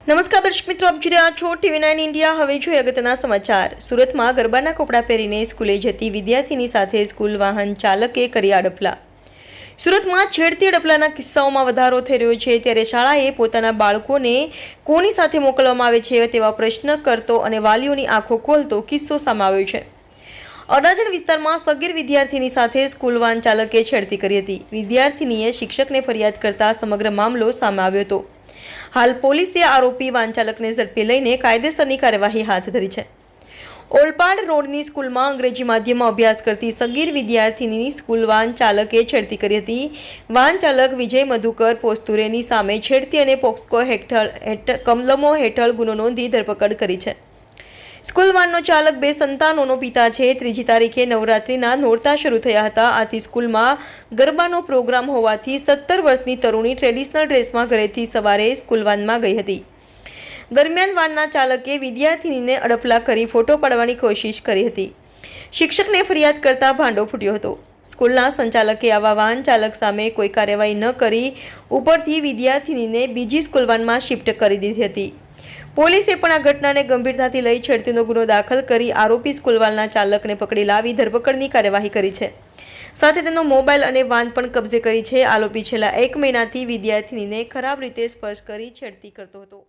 નમસ્કાર દર્શક મિત્રો, આપ જોઈ રહ્યા છો TV9 ઇન્ડિયા। હવે જોઈએ અગત્યના સમાચાર। સુરતમાં ગરબાના કપડાં પહેરીને સ્કૂલે જતી વિદ્યાર્થીની સાથે સ્કૂલ વાહન ચાલકે કરી અડફલા। સુરતમાં છેડતી અડફલાના કિસ્સાઓમાં વધારો થઈ રહ્યો છે, ત્યારે શાળાએ પોતાના બાળકોને કોની સાથે મોકલવામાં આવે છે તેવા પ્રશ્ન કરતો અને વાલીઓની આંખો ખોલતો કિસ્સો સામે આવ્યો છે। અડાજણ વિસ્તારમાં સગીર વિદ્યાર્થીની સાથે સ્કૂલ વાહન ચાલકે છેડતી કરી હતી। વિદ્યાર્થીનીએ શિક્ષકને ફરિયાદ કરતા સમગ્ર મામલો સામે આવ્યો હતો। હાલ પોલીસે આરોપી વાહન ચાલકને ઝડપી લઈને કાયદેસરની કાર્યવાહી હાથ ધરી છે। ઓલપાડ રોડની સ્કૂલમાં અંગ્રેજી માધ્યમમાં અભ્યાસ કરતી સગીર વિદ્યાર્થીની સ્કૂલ વાહન ચાલકે છેડતી કરી હતી। વાહન ચાલક વિજય મધુકર પોસ્તુરેની સામે છેડતી અને પોક્સકો કલમો હેઠળ ગુનો નોંધી ધરપકડ કરી છે। સ્કૂલ વાનનો ચાલક 2 સંતાનોનો પિતા છે। 3જી તારીખે નવરાત્રિના નોરતા શરૂ થયા હતા। આથી સ્કૂલમાં ગરબાનો પ્રોગ્રામ હોવાથી 17 વર્ષની તરુણી ટ્રેડિશનલ ડ્રેસમાં ઘરેથી સવારે સ્કૂલ વાનમાં ગઈ હતી। દરમિયાન વાનના ચાલકે વિદ્યાર્થીનીને અડફલા કરી ફોટો પાડવાની કોશિશ કરી હતી। શિક્ષકને ફરિયાદ કરતા ભાંડો ફૂટ્યો હતો। સ્કૂલના સંચાલકે આવા વાહન ચાલક સામે કોઈ કાર્યવાહી ન કરી ઉપરથી વિદ્યાર્થીનીને બીજી સ્કૂલ વાનમાં શિફ્ટ કરી દીધી હતી। પોલીસે પણ આ ઘટનાને ગંભીરતાથી લઈ છેડતીનો ગુનો દાખલ કરી આરોપી સ્કૂલવાલના ચાલકને પકડી લાવી ધરપકડની કાર્યવાહી કરી છે। સાથે તેનો મોબાઈલ અને વાન પણ કબજે કરી છે। આરોપી છેલ્લા 1 મહિનાથી વિદ્યાર્થીનીને ખરાબ રીતે સ્પર્શ કરી છેડતી કરતો હતો।